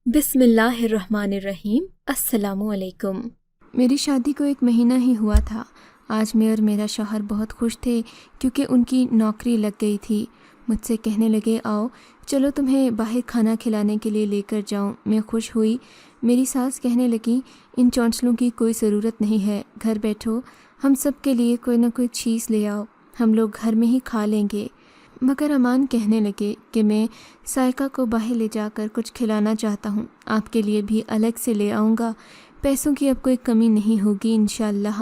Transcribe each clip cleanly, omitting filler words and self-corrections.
بسم اللہ الرحمن الرحیم۔ السلام علیکم۔ میری شادی کو 1 مہینہ ہی ہوا تھا۔ آج میں اور میرا شوہر بہت خوش تھے کیونکہ ان کی نوکری لگ گئی تھی۔ مجھ سے کہنے لگے آؤ چلو تمہیں باہر کھانا کھلانے کے لیے لے کر جاؤں۔ میں خوش ہوئی۔ میری ساس کہنے لگی ان چونچلوں کی کوئی ضرورت نہیں ہے، گھر بیٹھو، ہم سب کے لیے کوئی نہ کوئی چیز لے آؤ، ہم لوگ گھر میں ہی کھا لیں گے۔ مگر امان کہنے لگے کہ میں سائقہ کو باہر لے جا کر کچھ کھلانا چاہتا ہوں، آپ کے لیے بھی الگ سے لے آؤں گا، پیسوں کی اب کوئی کمی نہیں ہوگی انشاءاللہ۔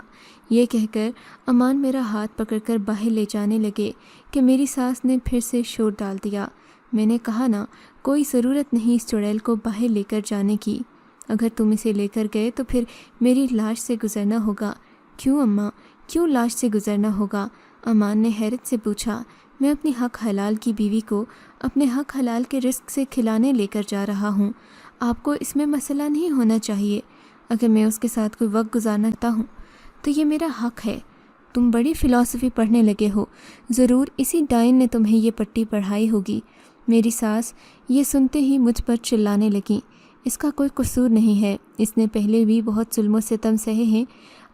یہ کہہ کر امان میرا ہاتھ پکڑ کر باہر لے جانے لگے کہ میری ساس نے پھر سے شور ڈال دیا۔ میں نے کہا نا کوئی ضرورت نہیں اس چڑیل کو باہر لے کر جانے کی، اگر تم اسے لے کر گئے تو پھر میری لاش سے گزرنا ہوگا۔ کیوں اماں، کیوں لاش سے گزرنا ہوگا؟ امان نے حیرت سے پوچھا۔ میں اپنی حق حلال کی بیوی کو اپنے حق حلال کے رزق سے کھلانے لے کر جا رہا ہوں، آپ کو اس میں مسئلہ نہیں ہونا چاہیے۔ اگر میں اس کے ساتھ کوئی وقت گزارنا چاہتا ہوں تو یہ میرا حق ہے۔ تم بڑی فلسفی پڑھنے لگے ہو، ضرور اسی ڈائن نے تمہیں یہ پٹی پڑھائی ہوگی۔ میری ساس یہ سنتے ہی مجھ پر چلانے لگیں۔ اس کا کوئی قصور نہیں ہے، اس نے پہلے بھی بہت ظلم و ستم سہے ہیں،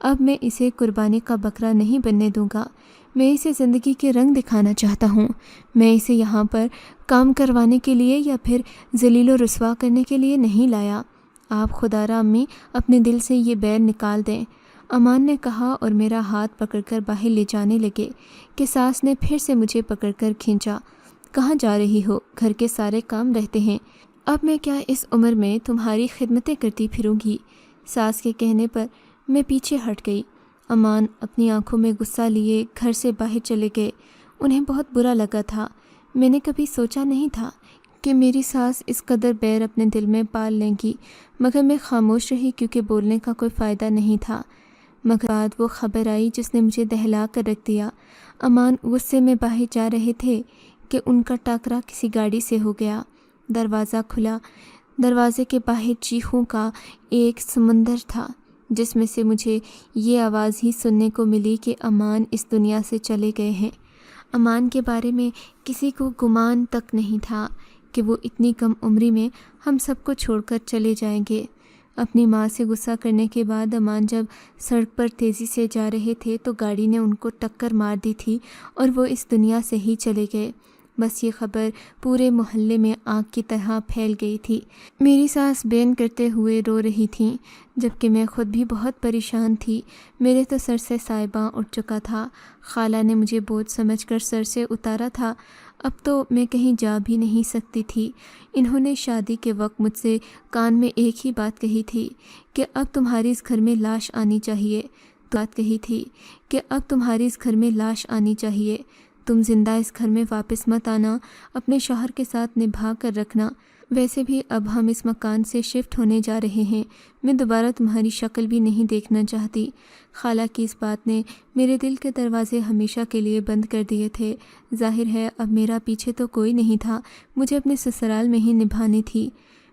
اب میں اسے قربانی کا بکرا نہیں بننے دوں گا۔ میں اسے زندگی کے رنگ دکھانا چاہتا ہوں، میں اسے یہاں پر کام کروانے کے لیے یا پھر ذلیل و رسوا کرنے کے لیے نہیں لایا۔ آپ خدا را امی اپنے دل سے یہ بیر نکال دیں، امان نے کہا اور میرا ہاتھ پکڑ کر باہر لے جانے لگے کہ ساس نے پھر سے مجھے پکڑ کر کھینچا۔ کہاں جا رہی ہو؟ گھر کے سارے کام رہتے ہیں، اب میں کیا اس عمر میں تمہاری خدمتیں کرتی پھروں گی؟ ساس کے کہنے پر میں پیچھے ہٹ گئی۔ امان اپنی آنکھوں میں غصہ لیے گھر سے باہر چلے گئے۔ انہیں بہت برا لگا تھا۔ میں نے کبھی سوچا نہیں تھا کہ میری ساس اس قدر بیر اپنے دل میں پال لیں گی، مگر میں خاموش رہی کیونکہ بولنے کا کوئی فائدہ نہیں تھا۔ مگر بعد وہ خبر آئی جس نے مجھے دہلا کر رکھ دیا۔ امان غصے میں باہر جا رہے تھے کہ ان کا ٹاکرا کسی گاڑی سے ہو گیا۔ دروازہ کھلا، دروازے کے باہر چیخوں کا ایک سمندر تھا جس میں سے مجھے یہ آواز ہی سننے کو ملی کہ امان اس دنیا سے چلے گئے ہیں۔ امان کے بارے میں کسی کو گمان تک نہیں تھا کہ وہ اتنی کم عمری میں ہم سب کو چھوڑ کر چلے جائیں گے۔ اپنی ماں سے غصہ کرنے کے بعد امان جب سڑک پر تیزی سے جا رہے تھے تو گاڑی نے ان کو ٹکر مار دی تھی اور وہ اس دنیا سے ہی چلے گئے۔ بس یہ خبر پورے محلے میں آگ کی طرح پھیل گئی تھی۔ میری ساس بین کرتے ہوئے رو رہی تھیں جبکہ میں خود بھی بہت پریشان تھی۔ میرے تو سر سے سائباں اٹھ چکا تھا۔ خالہ نے مجھے بوجھ سمجھ کر سر سے اتارا تھا، اب تو میں کہیں جا بھی نہیں سکتی تھی۔ انہوں نے شادی کے وقت مجھ سے کان میں ایک ہی بات کہی تھی کہ اب تمہاری اس گھر میں لاش آنی چاہیے، تم زندہ اس گھر میں واپس مت آنا، اپنے شوہر کے ساتھ نبھا کر رکھنا۔ ویسے بھی اب ہم اس مکان سے شفٹ ہونے جا رہے ہیں، میں دوبارہ تمہاری شکل بھی نہیں دیکھنا چاہتی۔ خالہ کی اس بات نے میرے دل کے دروازے ہمیشہ کے لیے بند کر دیے تھے۔ ظاہر ہے اب میرا پیچھے تو کوئی نہیں تھا، مجھے اپنے سسرال میں ہی نبھانی تھی۔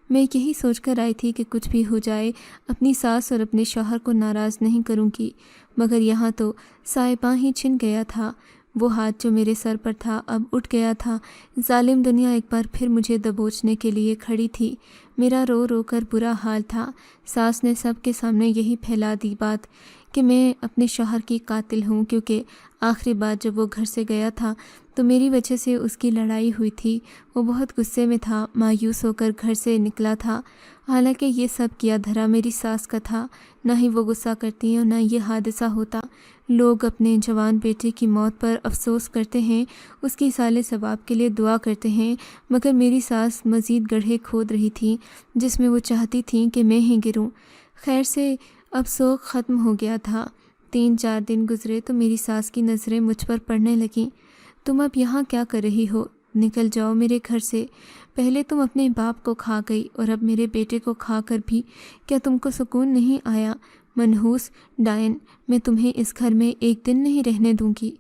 میں یہی سوچ کر آئی تھی کہ کچھ بھی ہو جائے اپنی ساس اور اپنے شوہر کو ناراض نہیں کروں گی، مگر یہاں تو سائباں ہی چھن گیا تھا۔ وہ ہاتھ جو میرے سر پر تھا اب اٹھ گیا تھا۔ ظالم دنیا ایک بار پھر مجھے دبوچنے کے لیے کھڑی تھی۔ میرا رو رو کر برا حال تھا۔ ساس نے سب کے سامنے یہی پھیلا دی بات کہ میں اپنے شوہر کی قاتل ہوں، کیونکہ آخری بار جب وہ گھر سے گیا تھا تو میری وجہ سے اس کی لڑائی ہوئی تھی۔ وہ بہت غصے میں تھا، مایوس ہو کر گھر سے نکلا تھا، حالانکہ یہ سب کیا دھرا میری ساس کا تھا۔ نہ ہی وہ غصہ کرتی اور نہ یہ حادثہ ہوتا۔ لوگ اپنے جوان بیٹے کی موت پر افسوس کرتے ہیں، اس کی سال ثواب کے لیے دعا کرتے ہیں، مگر میری ساس مزید گڑھے کھود رہی تھی جس میں وہ چاہتی تھیں کہ میں ہی گروں۔ خیر سے اب سوگ ختم ہو گیا تھا۔ 3-4 دن گزرے تو میری ساس کی نظریں مجھ پر پڑنے لگیں۔ تم اب یہاں کیا کر رہی ہو؟ نکل جاؤ میرے گھر سے۔ پہلے تم اپنے باپ کو کھا گئی اور اب میرے بیٹے کو کھا کر بھی کیا تم کو سکون نہیں آیا؟ منحوس ڈائن، میں تمہیں اس گھر میں ایک دن نہیں رہنے دوں گی۔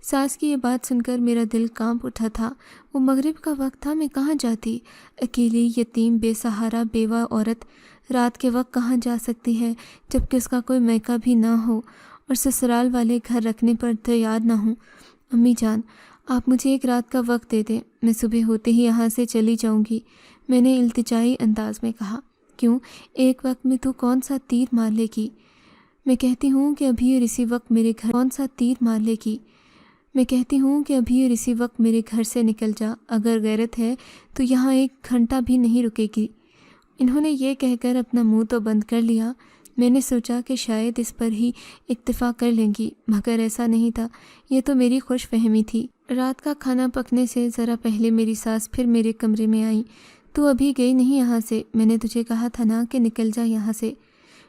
ساس کی یہ بات سن کر میرا دل کانپ اٹھا تھا۔ وہ مغرب کا وقت تھا، میں کہاں جاتی؟ اکیلی یتیم بے سہارا بیوہ عورت رات کے وقت کہاں جا سکتی ہے جبکہ اس کا کوئی میکہ بھی نہ ہو اور سسرال والے گھر رکھنے پر تیار نہ ہوں۔ امی جان، آپ مجھے ایک رات کا وقت دے دیں، میں صبح ہوتے ہی یہاں سے چلی جاؤں گی، میں نے التجائی انداز میں کہا۔ کیوں؟ ایک وقت میں تو کون سا تیر مار لے گی؟ میں کہتی ہوں کہ ابھی اور اسی وقت میرے گھر سے نکل جا، اگر غیرت ہے تو یہاں ایک گھنٹہ بھی نہیں رکے گی۔ انہوں نے یہ کہہ کر اپنا منہ تو بند کر لیا۔ میں نے سوچا کہ شاید اس پر ہی اکتفا کر لیں گی، مگر ایسا نہیں تھا، یہ تو میری خوش فہمی تھی۔ رات کا کھانا پکنے سے ذرا پہلے میری ساس پھر میرے کمرے میں آئیں۔ تو ابھی گئی نہیں یہاں سے؟ میں نے تجھے کہا تھا نا کہ نکل جا یہاں سے۔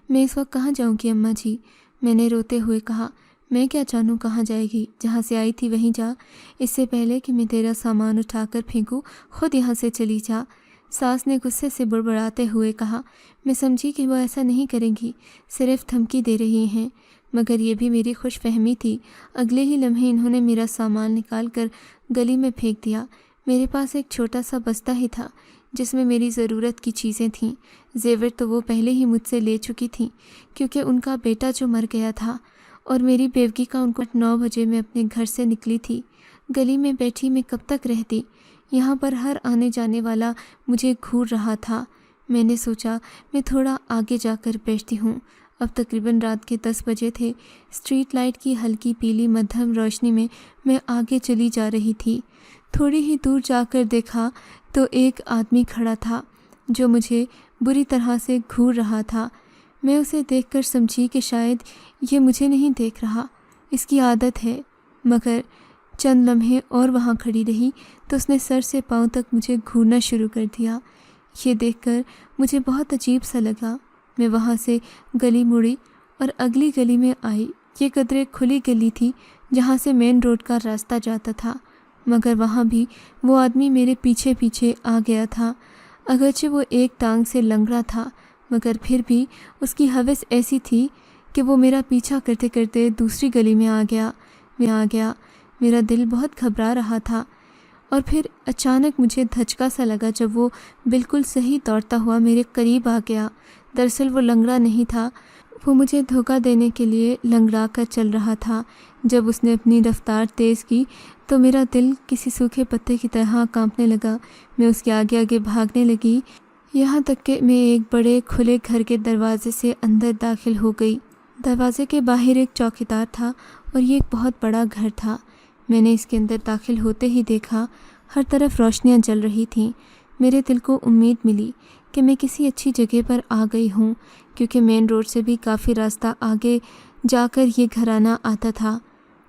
میں اس وقت کہاں جاؤں گی اماں جی؟ میں نے روتے ہوئے کہا۔ میں کیا جانوں کہاں جائے گی، جہاں سے آئی تھی وہیں جا، اس سے پہلے کہ میں تیرا سامان اٹھا کر پھینکوں خود یہاں سے چلی جا۔ ساس نے غصے سے بڑبڑاتے ہوئے کہا۔ میں سمجھی کہ وہ ایسا نہیں کریں گی، صرف دھمکی دے رہی ہیں، مگر یہ بھی میری خوش فہمی تھی۔ اگلے ہی لمحے انہوں نے میرا سامان نکال کر گلی میں پھینک دیا۔ میرے پاس ایک چھوٹا سا بستہ ہی تھا جس میں میری ضرورت کی چیزیں تھیں۔ زیور تو وہ پہلے ہی مجھ سے لے چکی تھیں، کیونکہ ان کا بیٹا جو مر گیا تھا، اور میری بیوگی کا ان کو 9 بجے میں اپنے گھر سے نکلی تھی۔ گلی میں بیٹھی میں کب تک رہتی؟ یہاں پر ہر آنے جانے والا مجھے گھور رہا تھا۔ میں نے سوچا میں تھوڑا آگے جا کر بیٹھتی ہوں۔ اب تقریباً رات کے 10 بجے تھے۔ اسٹریٹ لائٹ کی ہلکی پیلی مدھم روشنی میں آگے چلی جا رہی تھی۔ تھوڑی ہی دور جا کر دیکھا تو ایک آدمی کھڑا تھا جو مجھے بری طرح سے گھور رہا تھا۔ میں اسے دیکھ کر سمجھی کہ شاید یہ مجھے نہیں دیکھ رہا، اس کی عادت ہے، مگر چند لمحے اور وہاں کھڑی رہی تو اس نے سر سے پاؤں تک مجھے گھورنا شروع کر دیا۔ یہ دیکھ کر مجھے بہت عجیب سا لگا۔ میں وہاں سے گلی مڑی اور اگلی گلی میں آئی۔ یہ قدرے کھلی گلی تھی جہاں سے مین روڈ کا راستہ جاتا تھا، مگر وہاں بھی وہ آدمی میرے پیچھے پیچھے آ گیا تھا۔ اگرچہ وہ ایک ٹانگ سے لنگڑا تھا، مگر پھر بھی اس کی ہوس ایسی تھی کہ وہ میرا پیچھا کرتے کرتے دوسری گلی میں آ گیا۔ میرا دل بہت گھبرا رہا تھا، اور پھر اچانک مجھے دھچکا سا لگا جب وہ بالکل صحیح دوڑتا ہوا میرے قریب آ گیا۔ دراصل وہ لنگڑا نہیں تھا، وہ مجھے دھوکہ دینے کے لیے لنگڑا کر چل رہا تھا۔ جب اس نے اپنی رفتار تیز کی تو میرا دل کسی سوکھے پتے کی طرح کانپنے لگا۔ میں اس کے آگے آگے بھاگنے لگی، یہاں تک کہ میں ایک بڑے کھلے گھر کے دروازے سے اندر داخل ہو گئی۔ دروازے کے باہر ایک چوکیدار تھا اور یہ ایک بہت بڑا گھر تھا۔ میں نے اس کے اندر داخل ہوتے ہی دیکھا ہر طرف روشنیاں جل رہی تھیں۔ میرے دل کو امید ملی کہ میں کسی اچھی جگہ پر آ گئی ہوں، کیونکہ مین روڈ سے بھی کافی راستہ آگے جا کر یہ گھرانہ آتا تھا۔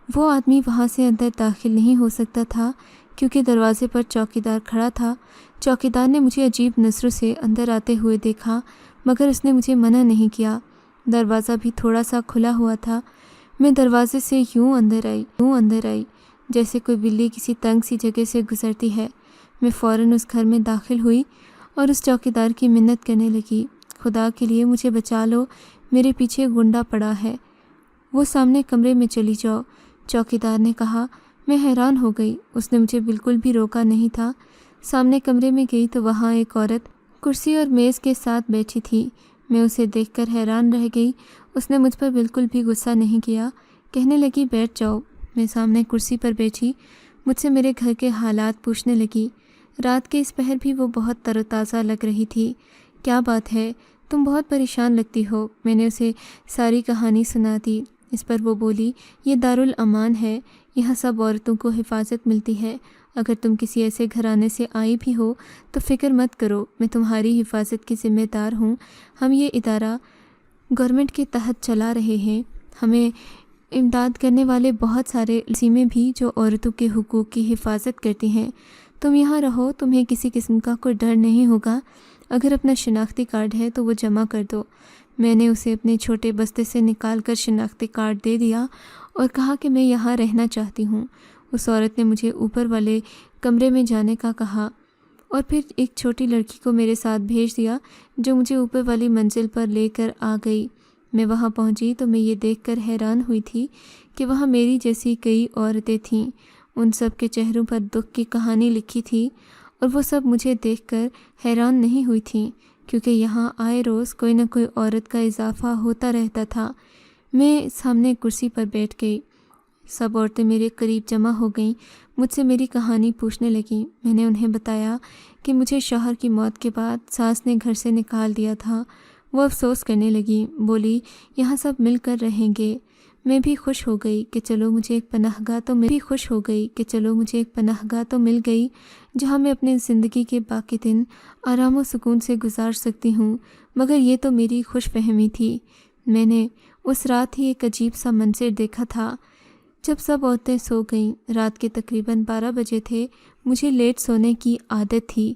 وہ آدمی وہاں سے اندر داخل نہیں ہو سکتا تھا کیونکہ دروازے پر چوکیدار کھڑا تھا۔ چوکیدار نے مجھے عجیب نظروں سے اندر آتے ہوئے دیکھا، مگر اس نے مجھے منع نہیں کیا۔ دروازہ بھی تھوڑا سا کھلا ہوا تھا۔ میں دروازے سے یوں اندر آئی جیسے کوئی بلی کسی تنگ سی جگہ سے گزرتی ہے۔ میں فوراً اس گھر میں داخل ہوئی اور اس چوکیدار کی منت کرنے لگی، خدا کے لیے مجھے بچا لو، میرے پیچھے گنڈا پڑا ہے، وہ سامنے کمرے میں چلی جاؤ۔ چوکیدار نے کہا۔ میں حیران ہو گئی، اس نے مجھے بالکل بھی روکا نہیں تھا۔ سامنے کمرے میں گئی تو وہاں ایک عورت کرسی اور میز کے ساتھ بیٹھی تھی۔ میں اسے دیکھ کر حیران رہ گئی۔ اس نے مجھ پر بالکل بھی غصہ نہیں کیا، کہنے لگی بیٹھ جاؤ۔ میں سامنے کرسی پر بیٹھی، مجھ سے میرے گھر کے حالات پوچھنے لگی۔ رات کے اس پہر بھی وہ بہت تر و تازہ لگ رہی تھی۔ کیا بات ہے، تم بہت پریشان لگتی ہو۔ میں نے اسے ساری کہانی سنا دی۔ اس پر وہ بولی، یہ دارالامان ہے، یہاں سب عورتوں کو حفاظت ملتی ہے۔ اگر تم کسی ایسے گھرانے سے آئی بھی ہو تو فکر مت کرو، میں تمہاری حفاظت کی ذمہ دار ہوں۔ ہم یہ ادارہ گورنمنٹ کے تحت چلا رہے ہیں۔ ہمیں امداد کرنے والے بہت سارے تنظیمیں بھی جو عورتوں کے حقوق کی حفاظت کرتی ہیں۔ تم یہاں رہو، تمہیں کسی قسم کا کوئی ڈر نہیں ہوگا۔ اگر اپنا شناختی کارڈ ہے تو وہ جمع کر دو۔ میں نے اسے اپنے چھوٹے بستے سے نکال کر شناختی کارڈ دے دیا اور کہا کہ میں یہاں رہنا چاہتی ہوں۔ اس عورت نے مجھے اوپر والے کمرے میں جانے کا کہا اور پھر ایک چھوٹی لڑکی کو میرے ساتھ بھیج دیا جو مجھے اوپر والی منزل پر لے کر آ گئی۔ میں وہاں پہنچی تو میں یہ دیکھ کر حیران ہوئی تھی کہ وہاں میری جیسی کئی عورتیں تھیں۔ ان سب کے چہروں پر دکھ کی کہانی لکھی تھی اور وہ سب مجھے دیکھ کر حیران نہیں ہوئی تھیں، کیونکہ یہاں آئے روز کوئی نہ کوئی عورت کا اضافہ ہوتا رہتا تھا۔ میں سامنے کرسی پر بیٹھ گئی۔ سب عورتیں میرے قریب جمع ہو گئیں، مجھ سے میری کہانی پوچھنے لگیں۔ میں نے انہیں بتایا کہ مجھے شوہر کی موت کے بعد ساس نے گھر سے نکال دیا تھا۔ وہ افسوس کرنے لگی، بولی یہاں سب مل کر رہیں گے۔ میں بھی خوش ہو گئی کہ چلو مجھے ایک پناہ گاہ تو مل گئی جہاں میں اپنے زندگی کے باقی دن آرام و سکون سے گزار سکتی ہوں، مگر یہ تو میری خوش فہمی تھی۔ میں نے اس رات ہی ایک عجیب سا منظر دیکھا تھا۔ جب سب عورتیں سو گئیں، رات کے تقریباً 12 بجے تھے، مجھے لیٹ سونے کی عادت تھی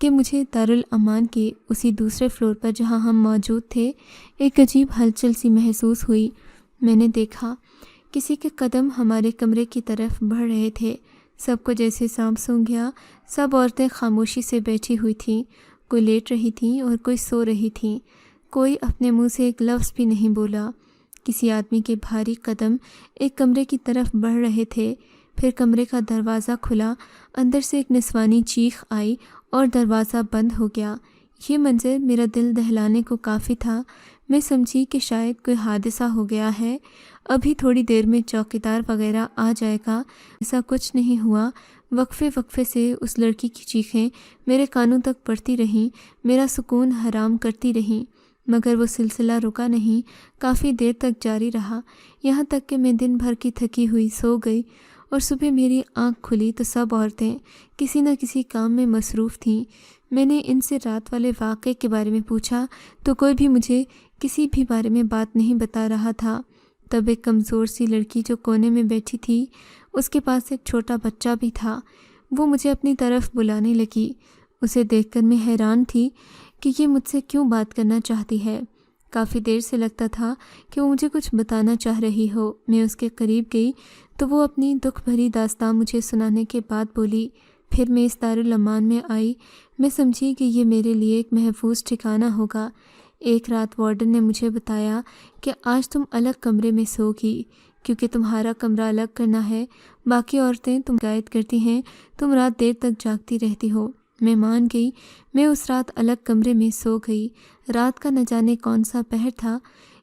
کہ مجھے دارالامان کے اسی دوسرے فلور پر جہاں ہم موجود تھے ایک عجیب ہلچل سی محسوس ہوئی۔ میں نے دیکھا کسی کے قدم ہمارے کمرے کی طرف بڑھ رہے تھے۔ سب کو جیسے سانپ سونگھ گیا۔ سب عورتیں خاموشی سے بیٹھی ہوئی تھیں، کوئی لیٹ رہی تھیں اور کوئی سو رہی تھیں۔ کوئی اپنے منہ سے ایک لفظ بھی نہیں بولا۔ کسی آدمی کے بھاری قدم ایک کمرے کی طرف بڑھ رہے تھے۔ پھر کمرے کا دروازہ کھلا، اندر سے ایک نسوانی چیخ آئی اور دروازہ بند ہو گیا۔ یہ منظر میرا دل دہلانے کو کافی تھا۔ میں سمجھی کہ شاید کوئی حادثہ ہو گیا ہے، ابھی تھوڑی دیر میں چوکیدار وغیرہ آ جائے گا۔ ایسا کچھ نہیں ہوا۔ وقفے سے اس لڑکی کی چیخیں میرے کانوں تک پڑتی رہیں، میرا سکون حرام کرتی رہیں، مگر وہ سلسلہ رکا نہیں، کافی دیر تک جاری رہا، یہاں تک کہ میں دن بھر کی تھکی ہوئی سو گئی اور صبح میری آنکھ کھلی تو سب عورتیں کسی نہ کسی کام میں مصروف تھیں۔ میں نے ان سے رات والے واقعے کے بارے میں پوچھا تو کوئی بھی مجھے کسی بھی بارے میں بات نہیں بتا رہا تھا۔ تب ایک کمزور سی لڑکی جو کونے میں بیٹھی تھی، اس کے پاس ایک چھوٹا بچہ بھی تھا، وہ مجھے اپنی طرف بلانے لگی۔ اسے دیکھ کر میں حیران تھی کہ یہ مجھ سے کیوں بات کرنا چاہتی ہے۔ کافی دیر سے لگتا تھا کہ وہ مجھے کچھ بتانا چاہ رہی ہو۔ میں اس کے قریب گئی تو وہ اپنی دکھ بھری داستان مجھے سنانے کے بعد بولی، پھر میں اس دارالامان میں آئی۔ میں سمجھی کہ یہ میرے لیے ایک محفوظ ٹھکانہ ہوگا۔ ایک رات وارڈن نے مجھے بتایا کہ آج تم الگ کمرے میں سو گی کیونکہ تمہارا کمرہ الگ کرنا ہے، باقی عورتیں تم گائیڈ کرتی ہیں، تم رات دیر تک جاگتی رہتی ہو۔ میں مان گئی۔ میں اس رات الگ کمرے میں سو گئی۔ رات کا نہ جانے کون سا پہر تھا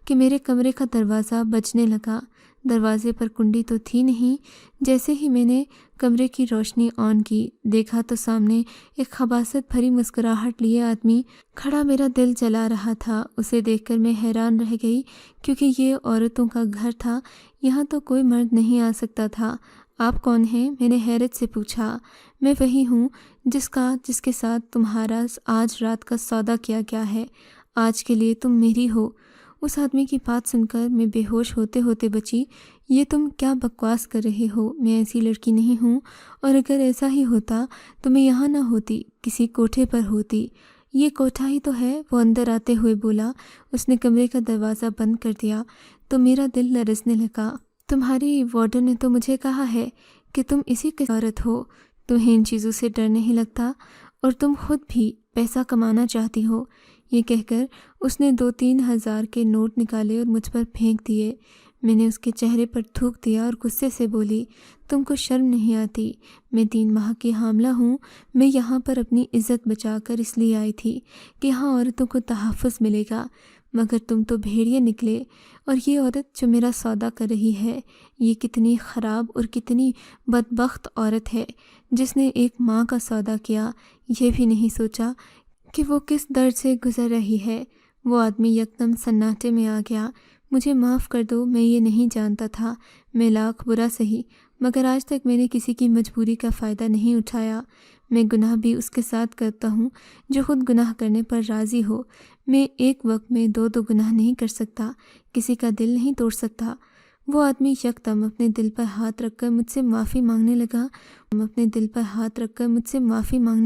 کہ میرے کمرے کا دروازہ بجنے لگا۔ دروازے پر کنڈی تو تھی نہیں۔ جیسے ہی میں نے کمرے کی روشنی آن کی، دیکھا تو سامنے ایک خباثت بھری مسکراہٹ لیے آدمی کھڑا میرا دل جلا رہا تھا۔ اسے دیکھ کر میں حیران رہ گئی کیونکہ یہ عورتوں کا گھر تھا، یہاں تو کوئی مرد نہیں آ سکتا تھا۔ آپ کون ہیں؟ میں نے حیرت سے پوچھا۔ میں وہی ہوں جس کے ساتھ تمہارا آج رات کا سودا کیا گیا ہے۔ آج کے لیے تم میری ہو۔ اس آدمی کی بات سن کر میں بے ہوش ہوتے ہوتے بچی۔ یہ تم کیا بکواس کر رہے ہو؟ میں ایسی لڑکی نہیں ہوں، اور اگر ایسا ہی ہوتا تو میں یہاں نہ ہوتی، کسی کوٹھے پر ہوتی۔ یہ کوٹھا ہی تو ہے، وہ اندر آتے ہوئے بولا۔ اس نے کمرے کا دروازہ بند کر دیا تو میرا دل لرزنے لگا۔ تمہاری وارڈن نے تو مجھے کہا ہے کہ تم اسی کی عورت ہو، تمہیں ان چیزوں سے ڈر نہیں لگتا، اور تم خود بھی پیسہ کمانا چاہتی ہو۔ یہ کہہ کر اس نے 2-3 ہزار کے نوٹ نکالے اور مجھ پر پھینک دیے۔ میں نے اس کے چہرے پر تھوک دیا اور غصے سے بولی، تم کو شرم نہیں آتی؟ میں 3 ماہ کی حاملہ ہوں۔ میں یہاں پر اپنی عزت بچا کر اس لیے آئی تھی کہ یہاں عورتوں کو تحفظ ملے گا، مگر تم تو بھیڑیے نکلے۔ اور یہ عورت جو میرا سودا کر رہی ہے، یہ کتنی خراب اور کتنی بدبخت عورت ہے جس نے ایک ماں کا سودا کیا، یہ بھی نہیں سوچا کہ وہ کس درد سے گزر رہی ہے۔ وہ آدمی یکدم سناٹے میں آ گیا۔ مجھے معاف کر دو، میں یہ نہیں جانتا تھا، میں لاکھ برا سہی، مگر آج تک میں نے کسی کی مجبوری کا فائدہ نہیں اٹھایا۔ میں گناہ بھی اس کے ساتھ کرتا ہوں جو خود گناہ کرنے پر راضی ہو۔ میں ایک وقت میں 2 گناہ نہیں کر سکتا، کسی کا دل نہیں توڑ سکتا۔ وہ آدمی یکدم اپنے دل پر ہاتھ رکھ کر مجھ سے معافی مانگنے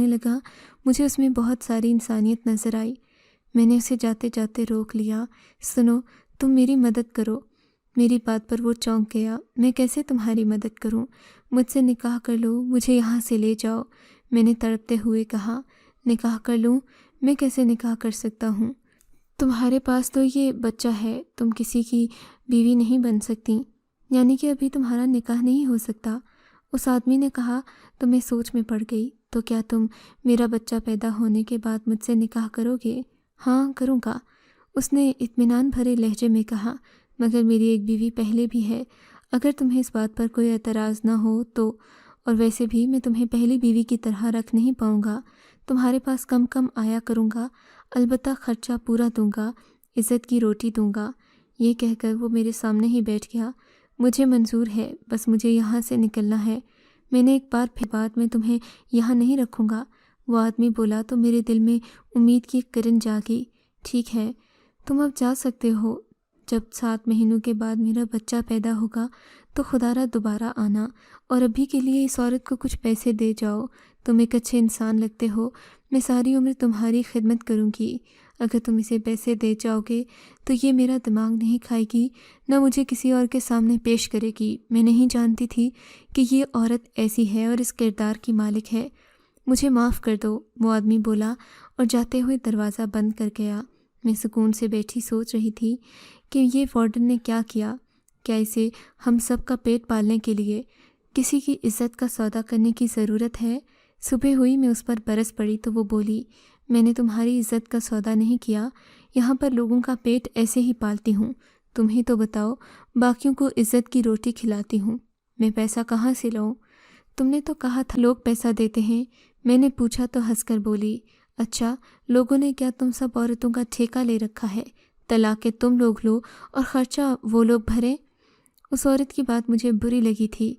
لگا۔ مجھے اس میں بہت ساری انسانیت نظر آئی۔ میں نے اسے جاتے جاتے روک لیا۔ سنو، تم میری مدد کرو۔ میری بات پر وہ چونک گیا۔ میں کیسے تمہاری مدد کروں؟ مجھ سے نکاح کر لو، مجھے یہاں سے لے جاؤ۔ میں نے تڑپتے ہوئے کہا، نکاح کر لوں؟ میں کیسے نکاح کر سکتا ہوں؟ تمہارے پاس تو یہ بچہ ہے، تم کسی کی بیوی نہیں بن سکتی، یعنی کہ ابھی تمہارا نکاح نہیں ہو سکتا۔ اس آدمی نے کہا تو میں سوچ میں پڑ گئی۔ تو کیا تم میرا بچہ پیدا ہونے کے بعد مجھ سے نکاح کرو گے؟ ہاں، کروں گا، اس نے اطمینان بھرے لہجے میں کہا، مگر میری ایک بیوی پہلے بھی ہے، اگر تمہیں اس بات پر کوئی اعتراض نہ ہو تو، اور ویسے بھی میں تمہیں پہلی بیوی کی طرح رکھ نہیں پاؤں گا، تمہارے پاس کم کم آیا کروں گا، البتہ خرچہ پورا دوں گا، عزت کی روٹی دوں گا۔ یہ کہہ کر وہ میرے سامنے ہی بیٹھ گیا۔ مجھے منظور ہے، بس مجھے یہاں سے نکلنا ہے۔ میں نے ایک بار پھر بات میں تمہیں یہاں نہیں رکھوں گا۔ وہ آدمی بولا تو میرے دل میں امید کی کرن جاگی۔ ٹھیک ہے، تم اب جا سکتے ہو۔ جب 7 مہینوں کے بعد میرا بچہ پیدا ہوگا تو خدا را دوبارہ آنا، اور ابھی کے لیے اس عورت کو کچھ پیسے دے جاؤ۔ تم ایک اچھے انسان لگتے ہو، میں ساری عمر تمہاری خدمت کروں گی۔ اگر تم اسے پیسے دے جاؤ گے تو یہ میرا دماغ نہیں کھائے گی، نہ مجھے کسی اور کے سامنے پیش کرے گی۔ میں نہیں جانتی تھی کہ یہ عورت ایسی ہے اور اس کردار کی مالک ہے۔ مجھے معاف کر دو، وہ آدمی بولا اور جاتے ہوئے دروازہ بند کر گیا۔ میں سکون سے بیٹھی سوچ رہی تھی کہ یہ وارڈن نے کیا کیا؟ کیا اسے ہم سب کا پیٹ پالنے کے لیے کسی کی عزت کا سودا کرنے کی ضرورت ہے؟ صبح ہوئی، میں اس پر برس پڑی تو وہ بولی، میں نے تمہاری عزت کا سودا نہیں کیا، یہاں پر لوگوں کا پیٹ ایسے ہی پالتی ہوں۔ تم ہی تو بتاؤ، باقیوں کو عزت کی روٹی کھلاتی ہوں، میں پیسہ کہاں سے لاؤں؟ تم نے تو کہا تھا لوگ پیسہ دیتے ہیں۔ میں نے پوچھا تو ہنس کر بولی، اچھا، لوگوں نے کیا تم سب عورتوں کا ٹھیکہ لے رکھا ہے؟ طلاقیں تم لوگ لو اور خرچہ وہ لوگ بھریں؟ اس عورت کی بات مجھے بری لگی تھی۔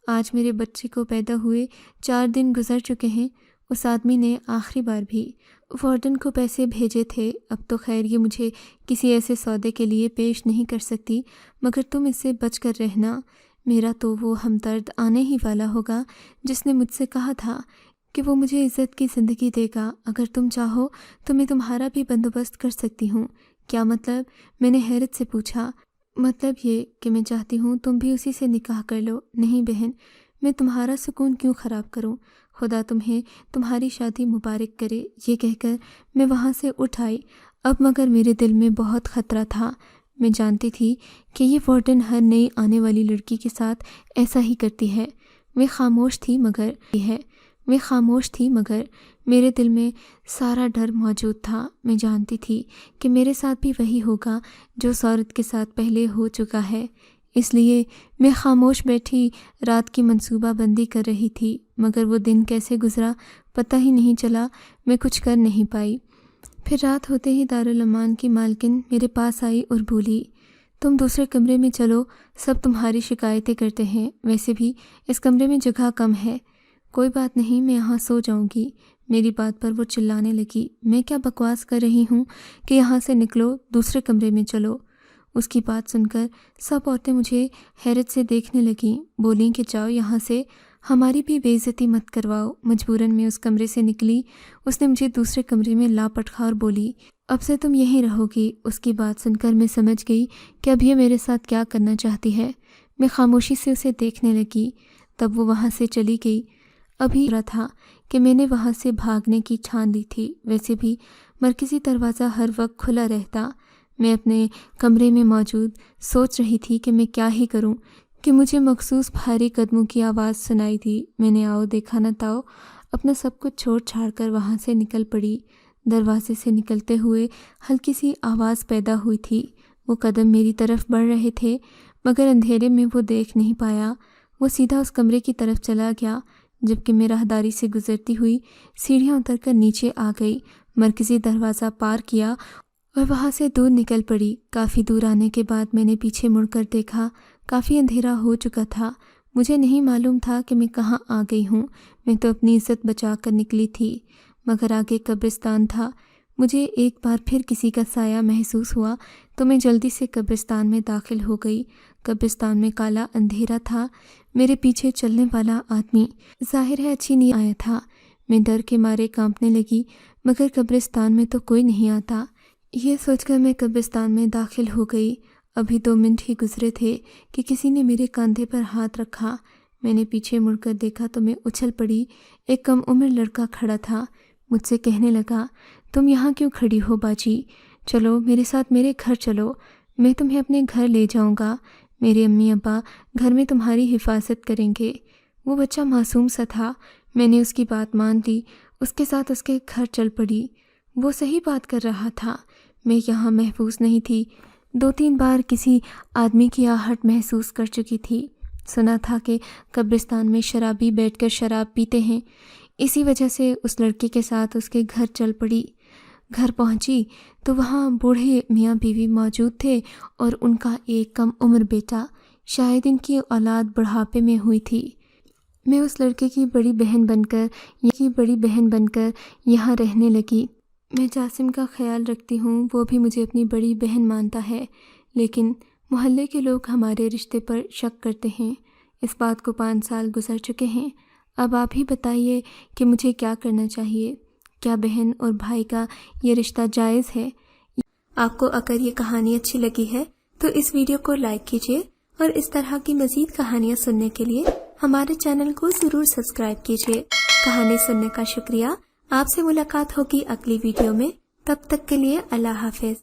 آج میرے بچے کو پیدا ہوئے 4 دن گزر چکے ہیں۔ اس آدمی نے آخری بار بھی وارڈن کو پیسے بھیجے تھے۔ اب تو خیر یہ مجھے کسی ایسے سودے کے لیے پیش نہیں کر سکتی، مگر تم اس سے بچ کر رہنا۔ میرا تو وہ ہمدرد آنے ہی والا ہوگا جس نے مجھ سے کہا تھا کہ وہ مجھے عزت کی زندگی دے گا۔ اگر تم چاہو تو میں تمہارا بھی بندوبست کر سکتی ہوں۔ کیا مطلب؟ میں نے حیرت سے پوچھا۔ مطلب یہ کہ میں چاہتی ہوں تم بھی اسی سے نکاح کر لو۔ نہیں بہن، میں تمہارا سکون کیوں خراب کروں؟ خدا تمہیں تمہاری شادی مبارک کرے۔ یہ کہہ کر میں وہاں سے اٹھ آئی۔ اب مگر میرے دل میں بہت خطرہ تھا۔ میں جانتی تھی کہ یہ وارڈن ہر نئی آنے والی لڑکی کے ساتھ ایسا ہی کرتی ہے۔ میں خاموش تھی مگر میرے دل میں سارا ڈر موجود تھا۔ میں جانتی تھی کہ میرے ساتھ بھی وہی ہوگا جو اس عورت کے ساتھ پہلے ہو چکا ہے، اس لیے میں خاموش بیٹھی رات کی منصوبہ بندی کر رہی تھی، مگر وہ دن کیسے گزرا پتہ ہی نہیں چلا۔ میں کچھ کر نہیں پائی۔ پھر رات ہوتے ہی دارالامان کی مالکن میرے پاس آئی اور بولی، تم دوسرے کمرے میں چلو، سب تمہاری شکایتیں کرتے ہیں، ویسے بھی اس کمرے میں جگہ کم ہے۔ کوئی بات نہیں، میں یہاں سو جاؤں گی۔ میری بات پر وہ چلانے لگی، میں کیا بکواس کر رہی ہوں کہ یہاں سے نکلو، دوسرے کمرے میں چلو۔ اس کی بات سن کر سب عورتیں مجھے حیرت سے دیکھنے لگیں، بولیں کہ جاؤ یہاں سے، ہماری بھی بے عزتی مت کرواؤ۔ مجبوراً میں اس کمرے سے نکلی۔ اس نے مجھے دوسرے کمرے میں لا پٹخا اور بولی، اب سے تم یہیں رہو گی۔ اس کی بات سن کر میں سمجھ گئی کہ اب یہ میرے ساتھ کیا کرنا چاہتی ہے۔ میں خاموشی سے اسے دیکھنے لگی، تب وہ وہاں سے چلی گئی۔ ابھی رہا تھا کہ میں نے وہاں سے بھاگنے کی ٹھان لی تھی، ویسے بھی مرکزی دروازہ ہر وقت کھلا رہتا۔ میں اپنے کمرے میں موجود سوچ رہی تھی کہ میں کیا ہی کروں کہ مجھے مخصوص بھاری قدموں کی آواز سنائی دی۔ میں نے آؤ دیکھا نہ تاؤ اپنا سب کچھ چھوڑ چھاڑ کر وہاں سے نکل پڑی۔ دروازے سے نکلتے ہوئے ہلکی سی آواز پیدا ہوئی تھی۔ وہ قدم میری طرف بڑھ رہے تھے، مگر اندھیرے میں وہ دیکھ نہیں پایا۔ وہ سیدھا اس کمرے کی طرف چلا گیا، جبکہ میں راہداری سے گزرتی ہوئی سیڑھیاں اتر کر نیچے آ گئی، مرکزی دروازہ پار کیا اور وہاں سے دور نکل پڑی۔ کافی دور آنے کے بعد میں نے پیچھے مڑ کر دیکھا، کافی اندھیرا ہو چکا تھا۔ مجھے نہیں معلوم تھا کہ میں کہاں آ گئی ہوں، میں تو اپنی عزت بچا کر نکلی تھی، مگر آگے قبرستان تھا۔ مجھے ایک بار پھر کسی کا سایہ محسوس ہوا تو میں جلدی سے قبرستان میں داخل ہو گئی۔ قبرستان میں کالا اندھیرا تھا۔ میرے پیچھے چلنے والا آدمی ظاہر ہے اچھی نہیں آیا تھا۔ میں ڈر کے مارے کانپنے لگی، مگر قبرستان میں تو کوئی نہیں آتا۔ یہ سوچ کر میں قبرستان میں داخل ہو گئی۔ ابھی 2 منٹ ہی گزرے تھے کہ کسی نے میرے کاندھے پر ہاتھ رکھا۔ میں نے پیچھے مڑ کر دیکھا تو میں اچھل پڑی۔ ایک کم عمر لڑکا کھڑا تھا، مجھ سے کہنے لگا، تم یہاں کیوں کھڑی ہو باجی؟ چلو میرے ساتھ میرے گھر چلو، میں تمہیں اپنے گھر لے جاؤں گا، میرے امی ابا گھر میں تمہاری حفاظت کریں گے۔ وہ بچہ معصوم سا تھا۔ میں نے اس کی بات مان لی، اس کے ساتھ اس کے گھر چل پڑی۔ وہ صحیح بات کر رہا تھا، میں یہاں محفوظ نہیں تھی، 2-3 بار کسی آدمی کی آہٹ محسوس کر چکی تھی۔ سنا تھا کہ قبرستان میں شرابی بیٹھ کر شراب پیتے ہیں، اسی وجہ سے اس لڑکے کے ساتھ اس کے گھر چل پڑی۔ گھر پہنچی تو وہاں بوڑھے میاں بیوی موجود تھے اور ان کا ایک کم عمر بیٹا، شاید ان کی اولاد بڑھاپے میں ہوئی تھی۔ میں اس لڑکے کی بڑی بہن بن کر یہاں رہنے لگی۔ میں جاسم کا خیال رکھتی ہوں، وہ بھی مجھے اپنی بڑی بہن مانتا ہے، لیکن محلے کے لوگ ہمارے رشتے پر شک کرتے ہیں۔ اس بات کو 5 سال گزر چکے ہیں۔ اب آپ ہی بتائیے کہ مجھے کیا کرنا چاہیے؟ کیا بہن اور بھائی کا یہ رشتہ جائز ہے؟ آپ کو اگر یہ کہانی اچھی لگی ہے تو اس ویڈیو کو لائک کیجیے اور اس طرح کی مزید کہانیاں سننے کے لیے ہمارے چینل کو ضرور سبسکرائب کیجیے۔ کہانی سننے کا شکریہ۔ آپ سے ملاقات ہوگی اگلی ویڈیو میں، تب تک کے لیے اللہ حافظ۔